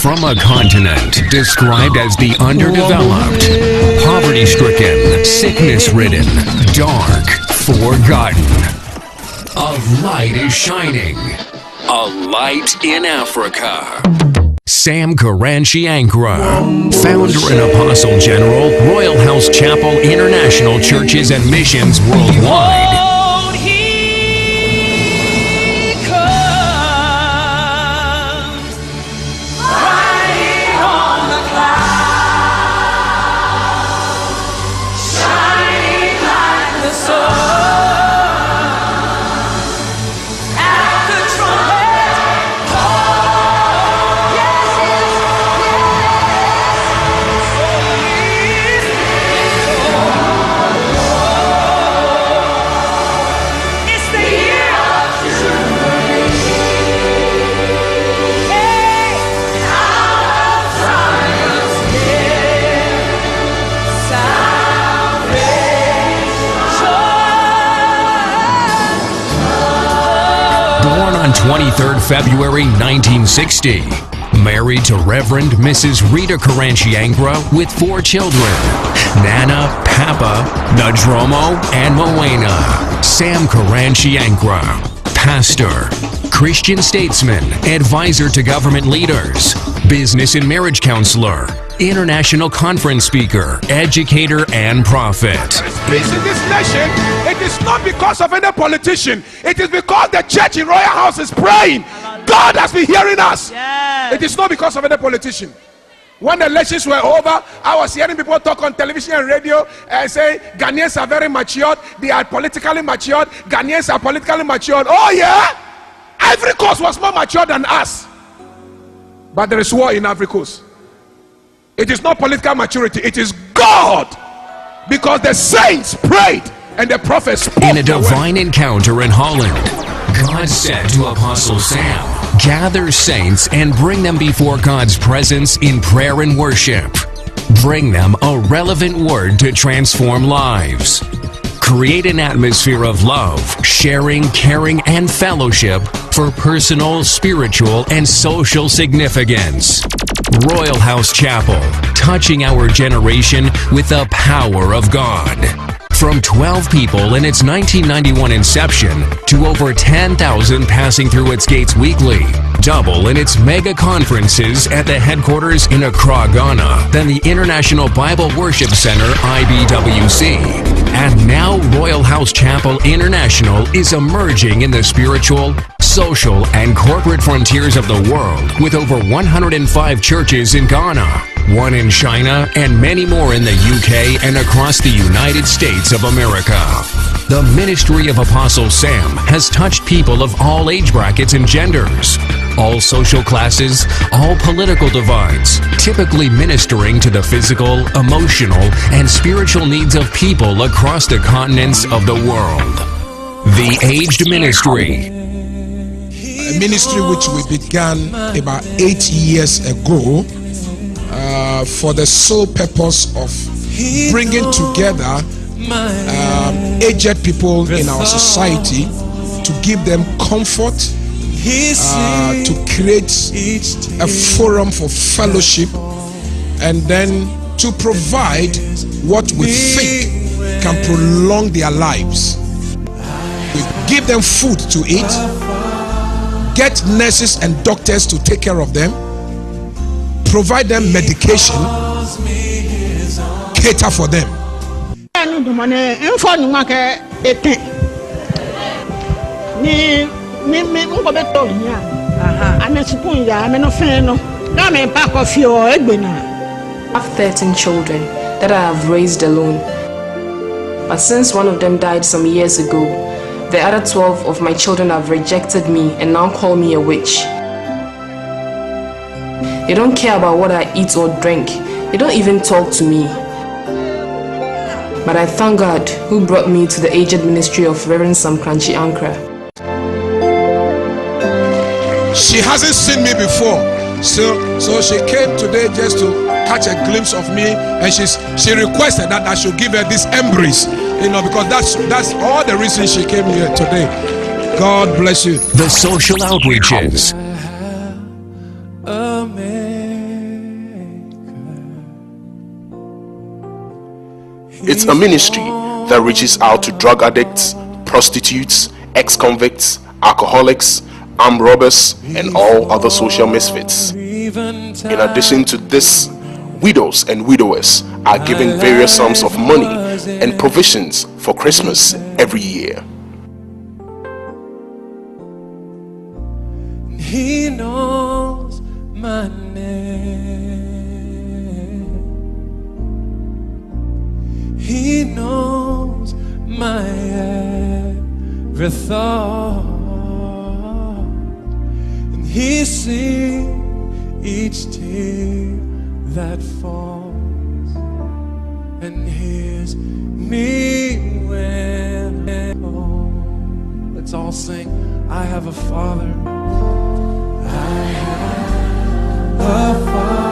From a continent described as the underdeveloped, poverty-stricken, sickness-ridden, dark, forgotten, a light is shining. A light in Africa. Sam Korankye Ankrah, founder and apostle general, Royalhouse Chapel International Churches and Missions Worldwide. Born on 23rd February 1960, married to Reverend Mrs. Rita Korankye Ankrah with 4 children, Nana, Papa, Nadromo, and Moena. Sam Korankye Ankrah, pastor, Christian statesman, advisor to government leaders, business and marriage counselor, international conference speaker, educator, and prophet. Peace in this nation, it is not because of any politician. It is because the church in Royalhouse is praying. God has been hearing us. Yes. It is not because of any politician. When the elections were over, I was hearing people talk on television and radio and say Ghanaians are very matured. They are politically matured. Ghanaians are politically matured. Oh yeah? Ivory Coast was more mature than us. But there is war in Ivory Coast. It is not political maturity, it is God. Because the saints prayed and the prophets spoke. In a divine encounter in Holland, God said to Apostle Sam, gather saints and bring them before God's presence in prayer and worship. Bring them a relevant word to transform lives. Create an atmosphere of love, sharing, caring, and fellowship for personal, spiritual, and social significance. Royalhouse Chapel, touching our generation with the power of God. From 12 people in its 1991 inception to over 10,000 passing through its gates weekly, double in its mega conferences at the headquarters in Accra, Ghana, then the International Bible Worship Center, IBWC. And now Royalhouse Chapel International is emerging in the spiritual, social, and corporate frontiers of the world with over 105 churches in Ghana, 1 in China, and many more in the UK and across the United States of America. The ministry of Apostle Sam has touched people of all age brackets and genders, all social classes, all political divides, typically ministering to the physical, emotional, and spiritual needs of people across the continents of the world. The Aged Ministry. A ministry which we began about 8 years ago for the sole purpose of bringing together aged people in our society to give them comfort, to create a forum for fellowship, and then to provide what we think can prolong their lives. We give them food to eat, get nurses and doctors to take care of them, provide them medication, cater for them. I have 13 children that I have raised alone. But since one of them died some years ago, the other 12 of my children have rejected me and now call me a witch. They don't care about what I eat or drink. They don't even talk to me. But I thank God who brought me to the aged ministry of Reverend Sam Korankye Ankrah. She hasn't seen me before, so she came today just to catch a glimpse of me, and she requested that I should give her this embrace, because that's all the reason she came here today. God bless you. The social outreaches. It's a ministry that reaches out to drug addicts, prostitutes, ex-convicts, alcoholics, armed robbers, and all other social misfits. In addition to this, widows and widowers are given various sums of money and provisions for Christmas every year. He knows my name. He knows my every thought. And He sees each tear that falls, and hears me when I call. Let's all sing. I have a Father. I have a Father.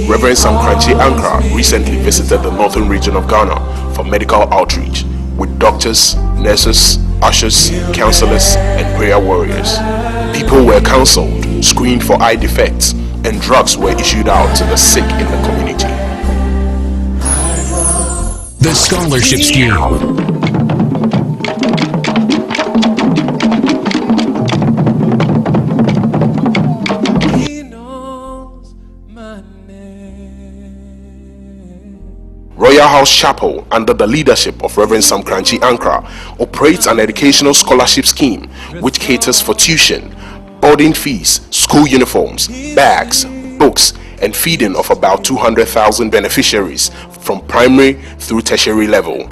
Reverend Korankye Ankrah recently visited the northern region of Ghana for medical outreach with doctors, nurses, ushers, counselors, and prayer warriors. People were counseled, screened for eye defects, and drugs were issued out to the sick in the community. The Scholarship Scheme. Royalhouse Chapel, under the leadership of Reverend Korankye Ankrah, operates an educational scholarship scheme which caters for tuition, boarding fees, school uniforms, bags, books, and feeding of about 200,000 beneficiaries from primary through tertiary level.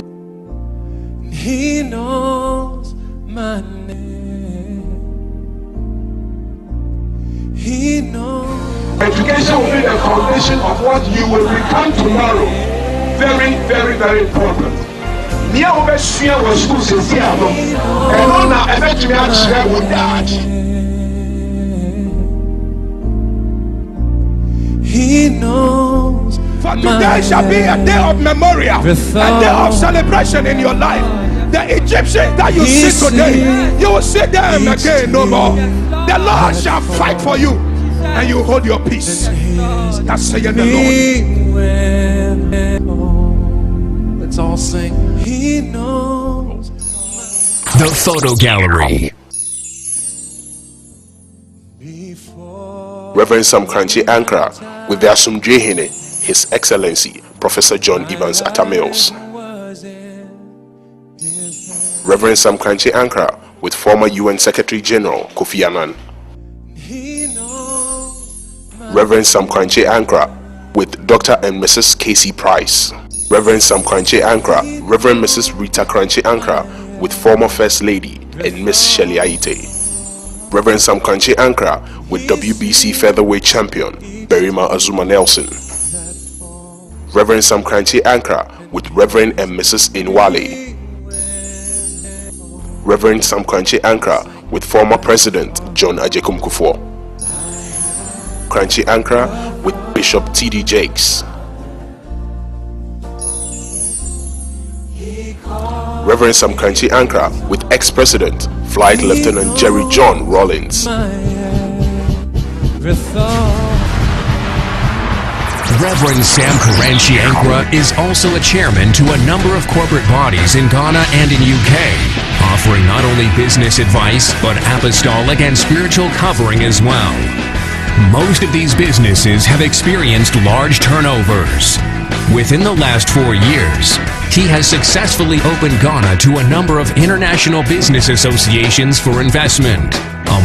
He knows my name. He knows. Education will be the foundation of what you will become tomorrow. Very, very, very important. Near over here was school says, and on our eventually would die. He knows. For today shall be a day of memorial, a day of celebration in your life. The Egyptians that you see today, you will see them again no more. The Lord shall fight for you, and you hold your peace. That's saying the Lord. Let's all sing. He knows. The Photo Gallery. Reverend Korankye Ankrah with the Asumdwehene, His Excellency Professor John Evans Atta-Mills. Reverend Korankye Ankrah with former UN Secretary General Kofi Annan. Reverend Korankye Ankrah with Dr. and Mrs. Casey Price. Reverend Korankye Ankrah, Reverend Mrs. Rita Korankye Ankrah with former First Lady and Miss Shelley Aite. Reverend Korankye Ankrah with WBC Featherweight Champion Berima Azuma Nelson. Reverend Korankye Ankrah with Reverend and Mrs. Inwale. Reverend Korankye Ankrah with former President John Ajekum Kufuor. Korankye Ankrah with Bishop T.D. Jakes. Reverend Korankye Ankrah with ex-president Flight Lieutenant Jerry John Rawlings. Reverend Korankye Ankrah is also a chairman to a number of corporate bodies in Ghana and in UK, offering not only business advice but apostolic and spiritual covering as well. Most of these businesses have experienced large turnovers. Within the last 4 years, he has successfully opened Ghana to a number of international business associations for investment.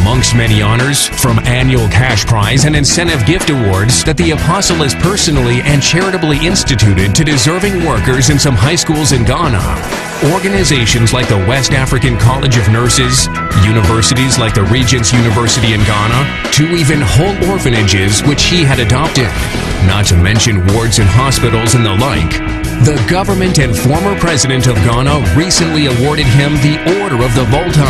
Amongst many honors, from annual cash prize and incentive gift awards that the apostle has personally and charitably instituted to deserving workers in some high schools in Ghana, organizations like the West African College of Nurses, universities like the Regent's University in Ghana, to even whole orphanages which he had adopted, not to mention wards and hospitals and the like. The government and former president of Ghana recently awarded him the Order of the Volta,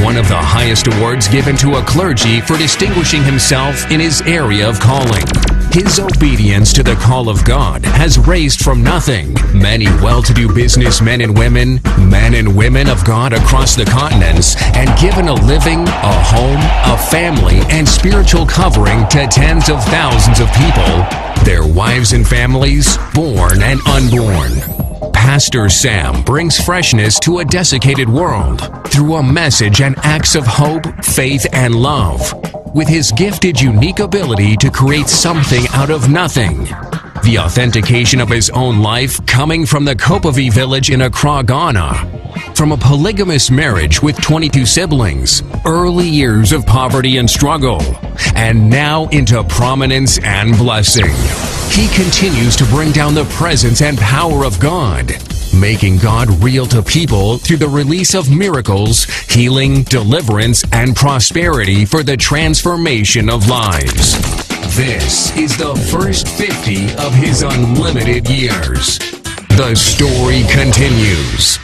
one of the highest awards given to a clergy for distinguishing himself in his area of calling. His obedience to the call of God has raised from nothing many well-to-do businessmen and women, men and women of God across the continents and given a living, a home, a family, and spiritual covering to tens of thousands of people, their wives and families, born and unborn. Pastor Sam brings freshness to a desiccated world through a message and acts of hope, faith, and love, with his gifted, unique ability to create something out of nothing. The authentication of his own life coming from the Kopavi village in Ankrah, Ghana. From a polygamous marriage with 22 siblings, early years of poverty and struggle, and now into prominence and blessing. He continues to bring down the presence and power of God, making God real to people through the release of miracles, healing, deliverance, and prosperity for the transformation of lives. This is the first 50 of his unlimited years. The story continues.